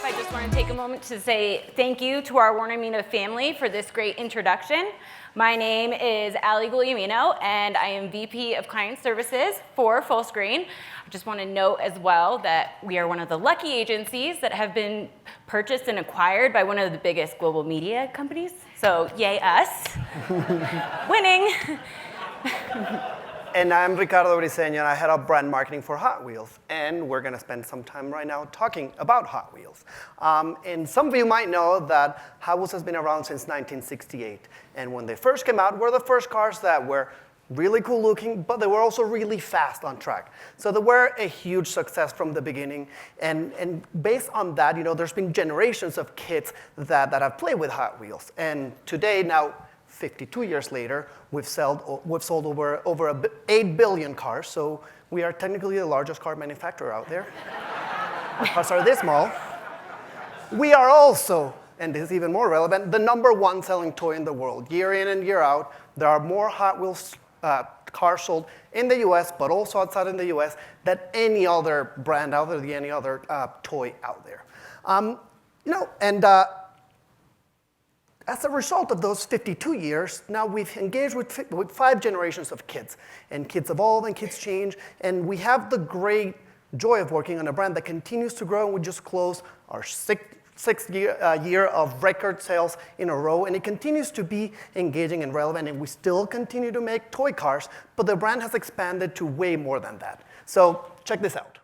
I just want to take a moment to say thank you to our Warner Mina family for this great introduction. My name is Ali Guglielmino, and I am VP of Client Services for Fullscreen. I just want to note as well that we are one of the lucky agencies that have been purchased and acquired by one of the biggest global media companies. So yay us. Winning. And I'm Ricardo Briceño, and I head up brand marketing for Hot Wheels. And we're going to spend some time right now talking about Hot Wheels. And some of you might know that Hot Wheels has been around since 1968. And when they first came out, were the first cars that were really cool looking, but they were also really fast on track. So they were a huge success from the beginning. And based on that, there's been generations of kids that have played with Hot Wheels. And today, now, 52 years later, we've sold over 8 billion cars, so we are technically the largest car manufacturer out there. Our cars are this small. We are also, and this is even more relevant, the #1 selling toy in the world. Year in and year out, there are more Hot Wheels cars sold in the US, but also outside in the US, than any other brand out there, any other toy out there. As a result of those 52 years, now we've engaged with 5 generations of kids. And kids evolve and kids change. And we have the great joy of working on a brand that continues to grow. And we just closed our sixth year of record sales in a row. And it continues to be engaging and relevant. And we still continue to make toy cars. But the brand has expanded to way more than that. So check this out.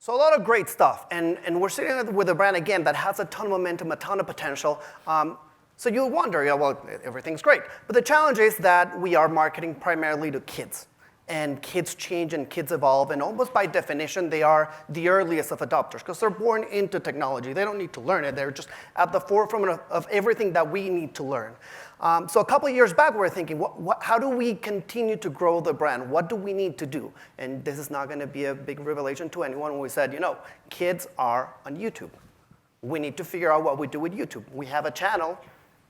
So a lot of great stuff, and we're sitting with a brand, again, that has a ton of momentum, a ton of potential. So you'll wonder, well, everything's great. But the challenge is that we are marketing primarily to kids. And kids change and kids evolve, and almost by definition, they are the earliest of adopters, because they're born into technology. They don't need to learn it. They're just at the forefront of everything that we need to learn. So a couple of years back, we were thinking, how do we continue to grow the brand? What do we need to do? And this is not going to be a big revelation to anyone when we said, kids are on YouTube. We need to figure out what we do with YouTube. We have a channel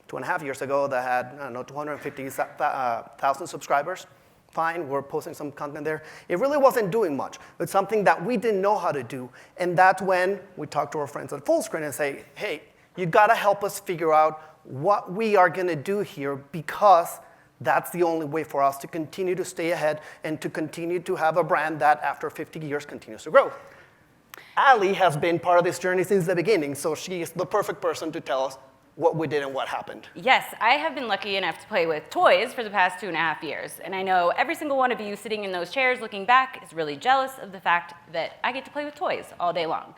2.5 years ago that had, 250,000 subscribers. Fine, we're posting some content there. It really wasn't doing much. It's something that we didn't know how to do. And that's when we talked to our friends at Fullscreen and say, hey, you got to help us figure out what we are going to do here, because that's the only way for us to continue to stay ahead and to continue to have a brand that, after 50 years, continues to grow. Ali has been part of this journey since the beginning, so she is the perfect person to tell us what we did and what happened. Yes, I have been lucky enough to play with toys for the past 2.5 years. And I know every single one of you sitting in those chairs looking back is really jealous of the fact that I get to play with toys all day long.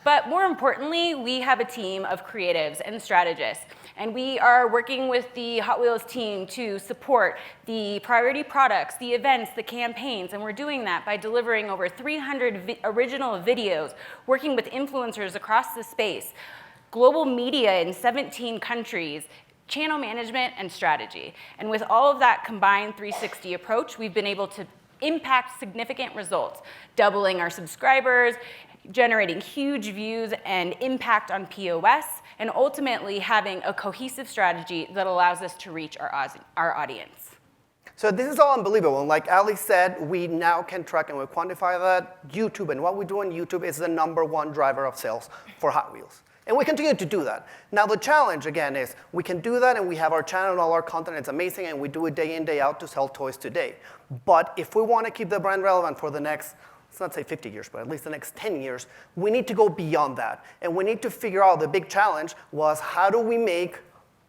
But more importantly, we have a team of creatives and strategists. And we are working with the Hot Wheels team to support the priority products, the events, the campaigns. And we're doing that by delivering over 300 original videos, working with influencers across the space, global media in 17 countries, channel management, and strategy. And with all of that combined 360 approach, we've been able to impact significant results, doubling our subscribers, generating huge views and impact on POS, and ultimately having a cohesive strategy that allows us to reach our audience. So this is all unbelievable. And like Ali said, we now can track and we quantify that. YouTube and what we do on YouTube is the #1 driver of sales for Hot Wheels. And we continue to do that. Now the challenge, again, is we can do that and we have our channel and all our content. It's amazing and we do it day in, day out to sell toys today. But if we want to keep the brand relevant for the next, let's not say 50 years, but at least the next 10 years, we need to go beyond that. And we need to figure out, the big challenge was, how do we make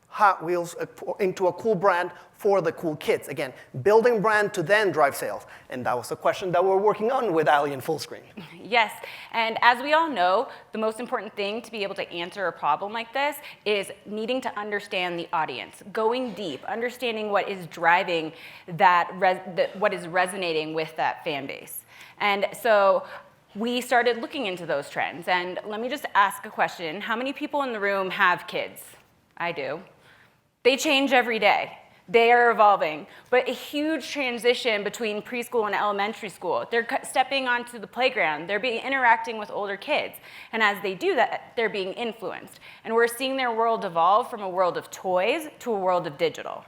Hot Wheels into a cool brand for the cool kids? Again, building brand to then drive sales. And that was the question that we're working on with Ali in Fullscreen. Yes, and as we all know, the most important thing to be able to answer a problem like this is needing to understand the audience, going deep, understanding what is driving what is resonating with that fan base. And so we started looking into those trends. And let me just ask a question. How many people in the room have kids? I do. They change every day. They are evolving. But a huge transition between preschool and elementary school. They're stepping onto the playground. They're interacting with older kids. And as they do that, they're being influenced. And we're seeing their world evolve from a world of toys to a world of digital.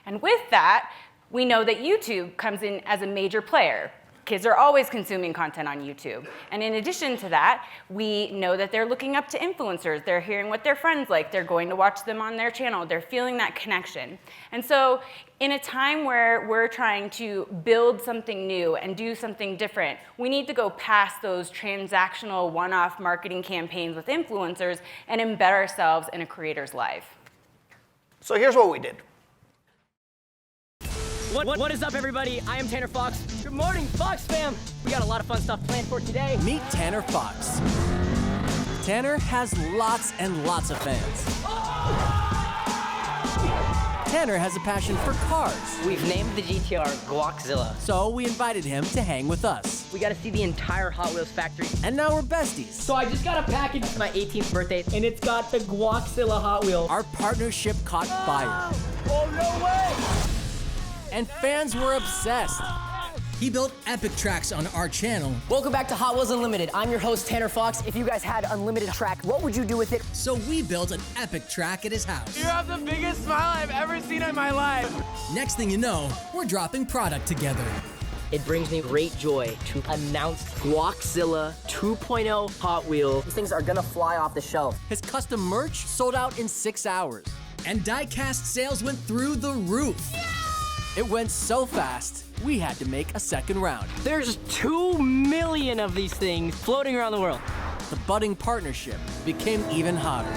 And with that, we know that YouTube comes in as a major player. Kids are always consuming content on YouTube. And in addition to that, we know that they're looking up to influencers. They're hearing what their friends like. They're going to watch them on their channel. They're feeling that connection. And so in a time where we're trying to build something new and do something different, we need to go past those transactional one-off marketing campaigns with influencers and embed ourselves in a creator's life. So here's what we did. What is up, everybody? I am Tanner Fox. Good morning, Fox fam. We got a lot of fun stuff planned for today. Meet Tanner Fox. Tanner has lots and lots of fans. Tanner has a passion for cars. We've named the GTR Guaczilla. So we invited him to hang with us. We got to see the entire Hot Wheels factory. And now we're besties. So I just got a package for my 18th birthday, and it's got the Guaczilla Hot Wheel. Our partnership caught fire. Oh, no way! And fans were obsessed. He built epic tracks on our channel. Welcome back to Hot Wheels Unlimited. I'm your host, Tanner Fox. If you guys had unlimited track, what would you do with it? So we built an epic track at his house. You have the biggest smile I've ever seen in my life. Next thing you know, we're dropping product together. It brings me great joy to announce Guaczilla 2.0 Hot Wheel. These things are gonna fly off the shelf. His custom merch sold out in 6 hours. And die-cast sales went through the roof. It went so fast, we had to make a second round. There's 2 million of these things floating around the world. The budding partnership became even hotter.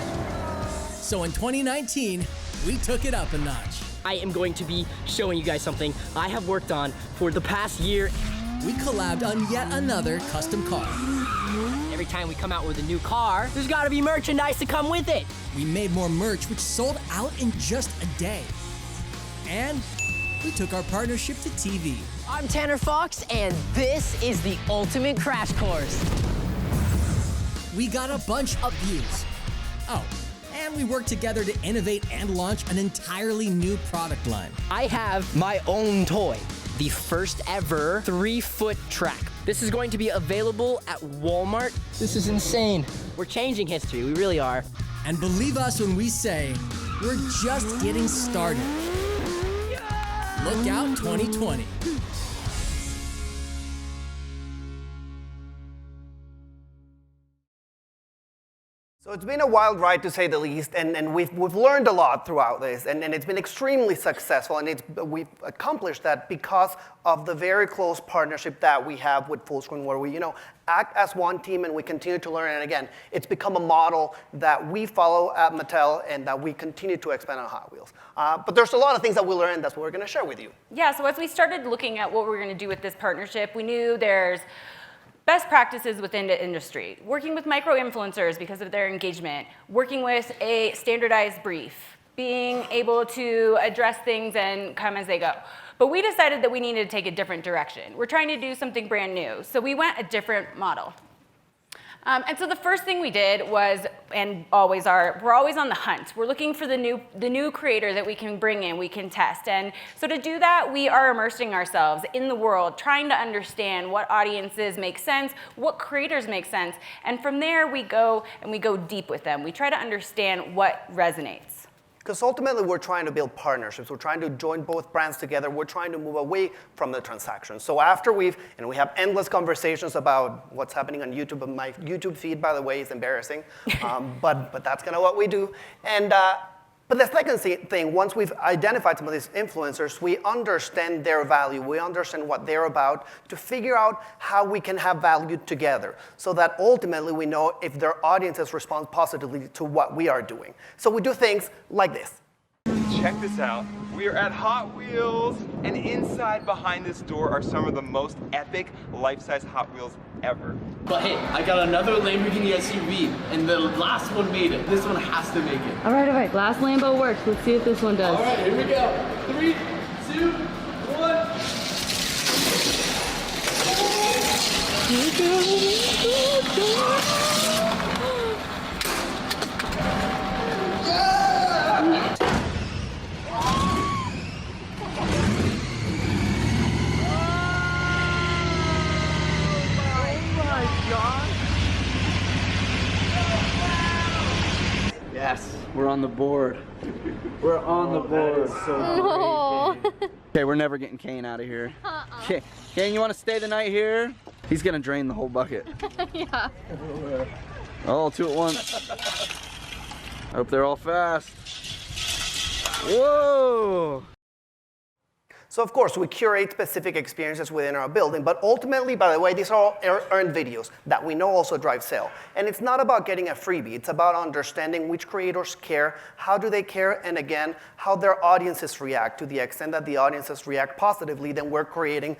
So in 2019, we took it up a notch. I am going to be showing you guys something I have worked on for the past year. We collabed on yet another custom car. Every time we come out with a new car, there's gotta be merchandise to come with it. We made more merch, which sold out in just a day. And we took our partnership to TV. I'm Tanner Fox, and this is the ultimate crash course. We got a bunch of views. Oh, and we worked together to innovate and launch an entirely new product line. I have my own toy, the first ever 3-foot track. This is going to be available at Walmart. This is insane. We're changing history, we really are. And believe us when we say, we're just getting started. Look out 2020. So it's been a wild ride, to say the least, and we've learned a lot throughout this, and it's been extremely successful, and we've accomplished that because of the very close partnership that we have with Fullscreen, where we act as one team and we continue to learn. And again, it's become a model that we follow at Mattel and that we continue to expand on Hot Wheels. But there's a lot of things that we learned that's what we're going to share with you. Yeah, so as we started looking at what we were going to do with this partnership, we knew there's best practices within the industry, working with micro-influencers because of their engagement, working with a standardized brief, being able to address things and come as they go. But we decided that we needed to take a different direction. We're trying to do something brand new, so we went a different model. And so the first thing we did was, and always are, we're always on the hunt. We're looking for the new creator that we can bring in, we can test. And so to do that, we are immersing ourselves in the world, trying to understand what audiences make sense, what creators make sense. And from there, we go deep with them. We try to understand what resonates. Because ultimately, we're trying to build partnerships. We're trying to join both brands together. We're trying to move away from the transaction. So after we have endless conversations about what's happening on YouTube. My YouTube feed, by the way, is embarrassing. But that's kind of what we do. And but the second thing, once we've identified some of these influencers, we understand their value. We understand what they're about to figure out how we can have value together so that ultimately we know if their audiences respond positively to what we are doing. So we do things like this. Check this out. We are at Hot Wheels, and inside behind this door are some of the most epic life-size Hot Wheels ever. But hey, I got another Lamborghini SUV, and the last one made it. This one has to make it. All right. Last Lambo works. Let's see if this one does. All right, here we go. 3, 2, 1. Yes, we're on the board. We're on the board. So okay, we're never getting Kane out of here. Okay, Kane, you want to stay the night here? He's gonna drain the whole bucket. Yeah. Oh, 2 at once. I hope they're all fast. Whoa! So of course, we curate specific experiences within our building, but ultimately, by the way, these are all earned videos that we know also drive sale. And it's not about getting a freebie, it's about understanding which creators care, how do they care, and again, how their audiences react. To the extent that the audiences react positively, then we're creating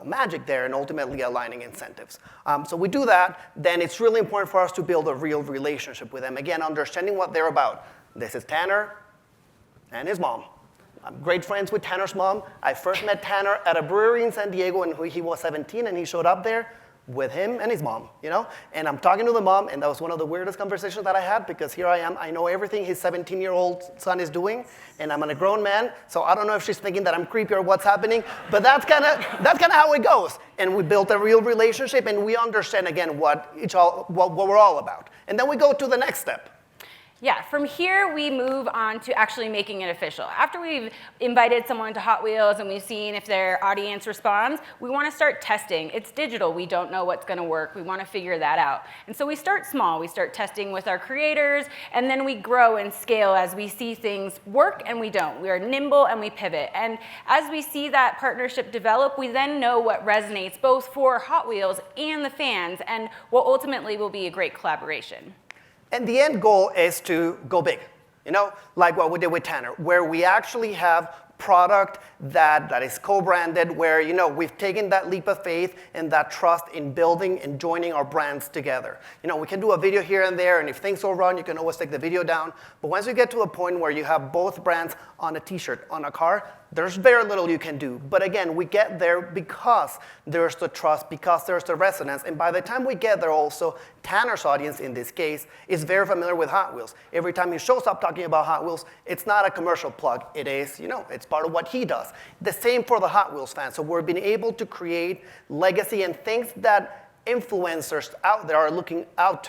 magic there and ultimately aligning incentives. So we do that, then it's really important for us to build a real relationship with them. Again, understanding what they're about. This is Tanner and his mom. I'm great friends with Tanner's mom. I first met Tanner at a brewery in San Diego when he was 17, and he showed up there with him and his mom, And I'm talking to the mom, and that was one of the weirdest conversations that I had because here I am. I know everything his 17-year-old son is doing, and I'm a grown man, so I don't know if she's thinking that I'm creepy or what's happening, but that's kind of how it goes. And we built a real relationship, and we understand again what we're all about. And then we go to the next step. Yeah, from here we move on to actually making it official. After we've invited someone to Hot Wheels and we've seen if their audience responds, we want to start testing. It's digital, we don't know what's going to work, we want to figure that out. And so we start small, we start testing with our creators, and then we grow and scale as we see things work and we don't. We are nimble and we pivot. And as we see that partnership develop, we then know what resonates both for Hot Wheels and the fans, and what ultimately will be a great collaboration. And the end goal is to go big, like what we did with Tanner, where we actually have product that is co-branded, where we've taken that leap of faith and that trust in building and joining our brands together. We can do a video here and there, and if things go wrong, you can always take the video down. But once you get to a point where you have both brands on a t-shirt, on a car, there's very little you can do. But again, we get there because there's the trust, because there's the resonance. And by the time we get there also, Tanner's audience, in this case, is very familiar with Hot Wheels. Every time he shows up talking about Hot Wheels, it's not a commercial plug. It is, it's part of what he does. The same for the Hot Wheels fans. So we're being able to create legacy and things that influencers out there are looking up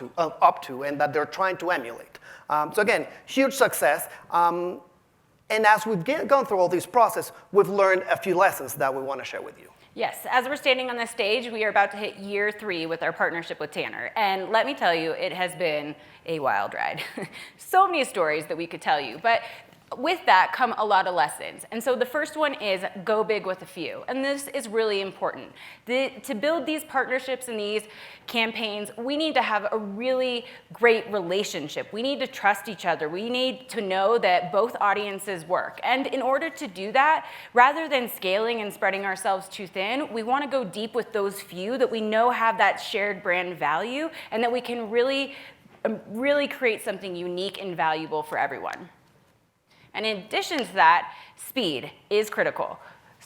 to and that they're trying to emulate. So again, huge success. And as we've gone through all this process, we've learned a few lessons that we want to share with you. Yes, as we're standing on this stage, we are about to hit year 3 with our partnership with Tanner. And let me tell you, it has been a wild ride. So many stories that we could tell you, but with that come a lot of lessons. And so the first one is go big with a few. And this is really important. To build these partnerships and these campaigns, we need to have a really great relationship. We need to trust each other. We need to know that both audiences work. And in order to do that, rather than scaling and spreading ourselves too thin, we want to go deep with those few that we know have that shared brand value and that we can really create something unique and valuable for everyone. And in addition to that, speed is critical.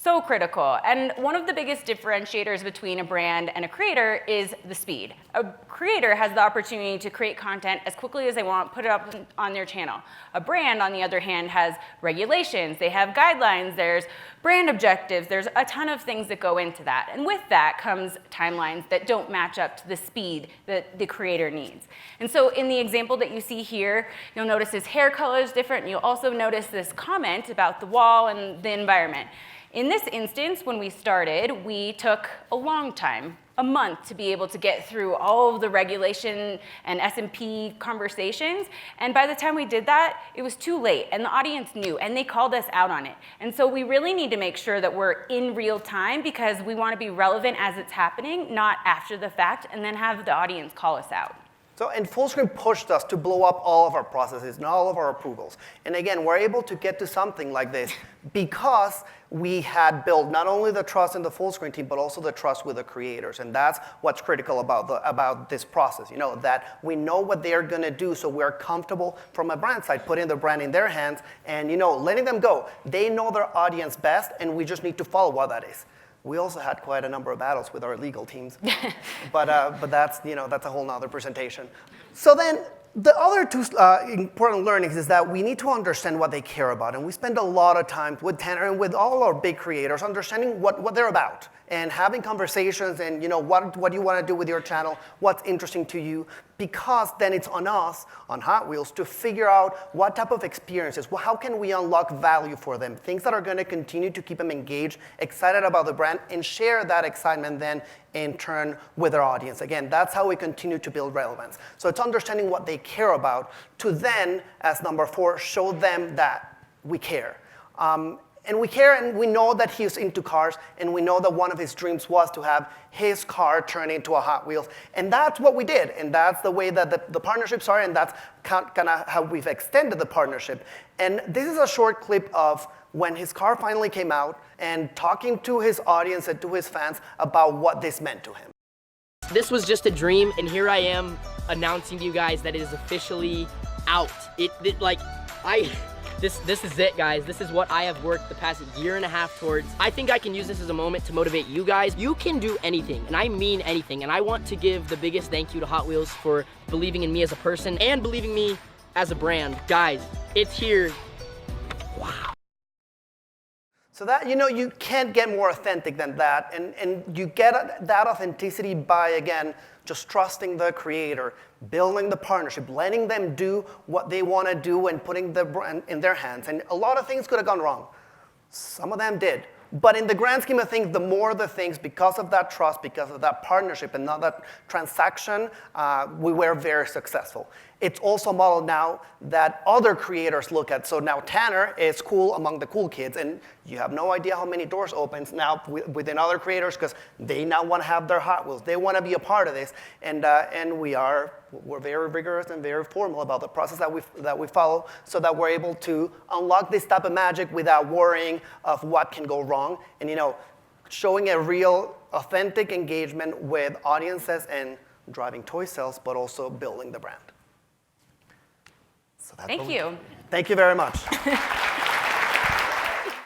So critical. And one of the biggest differentiators between a brand and a creator is the speed. A creator has the opportunity to create content as quickly as they want, put it up on their channel. A brand, on the other hand, has regulations, they have guidelines, there's brand objectives, there's a ton of things that go into that. And with that comes timelines that don't match up to the speed that the creator needs. And so in the example that you see here, you'll notice his hair color is different. You'll also notice this comment about the wall and the environment. In this instance, when we started, we took a long time, a month, to be able to get through all of the regulation and S&P conversations. And by the time we did that, it was too late, and the audience knew, and they called us out on it. And so we really need to make sure that we're in real time, because we want to be relevant as it's happening, not after the fact, and then have the audience call us out. So, and Fullscreen pushed us to blow up all of our processes and all of our approvals. And again, we're able to get to something like this because we had built not only the trust in the Fullscreen team, but also the trust with the creators. And that's what's critical about this process, that we know what they're going to do, so we're comfortable from a brand side, putting the brand in their hands and, letting them go. They know their audience best, and we just need to follow what that is. We also had quite a number of battles with our legal teams, but that's a whole nother presentation. So then the other two important learnings is that we need to understand what they care about, and we spend a lot of time with Tanner and with all our big creators understanding what they're about and having conversations and what you want to do with your channel, what's interesting to you, because then it's on us, on Hot Wheels, to figure out what type of experiences, how can we unlock value for them, things that are going to continue to keep them engaged, excited about the brand, and share that excitement then in turn with our audience. Again, that's how we continue to build relevance. So it's understanding what they care about to then, as number 4, show them that we care. And we care, and we know that he's into cars, and we know that one of his dreams was to have his car turn into a Hot Wheels. And that's what we did, and that's the way that the partnerships are, and that's kind of how we've extended the partnership. And this is a short clip of when his car finally came out and talking to his audience and to his fans about what this meant to him. This was just a dream, and here I am announcing to you guys that it is officially out. This is it, guys. This is what I have worked the past year and a half towards. I think I can use this as a moment to motivate you guys. You can do anything, and I mean anything. And I want to give the biggest thank you to Hot Wheels for believing in me as a person and believing me as a brand. Guys, it's here. Wow. So that, you can't get more authentic than that. And you get that authenticity by, again, just trusting the creator, building the partnership, letting them do what they want to do and putting the brand in their hands. And a lot of things could have gone wrong. Some of them did. But in the grand scheme of things, the more the things, because of that trust, because of that partnership and not that transaction, we were very successful. It's also a model now that other creators look at. So now Tanner is cool among the cool kids, and you have no idea how many doors opens now within other creators because they now want to have their Hot Wheels. They want to be a part of this, and we're very rigorous and very formal about the process that we follow, so that we're able to unlock this type of magic without worrying of what can go wrong, and showing a real, authentic engagement with audiences and driving toy sales, but also building the brand. So that's Thank you. Thank you very much.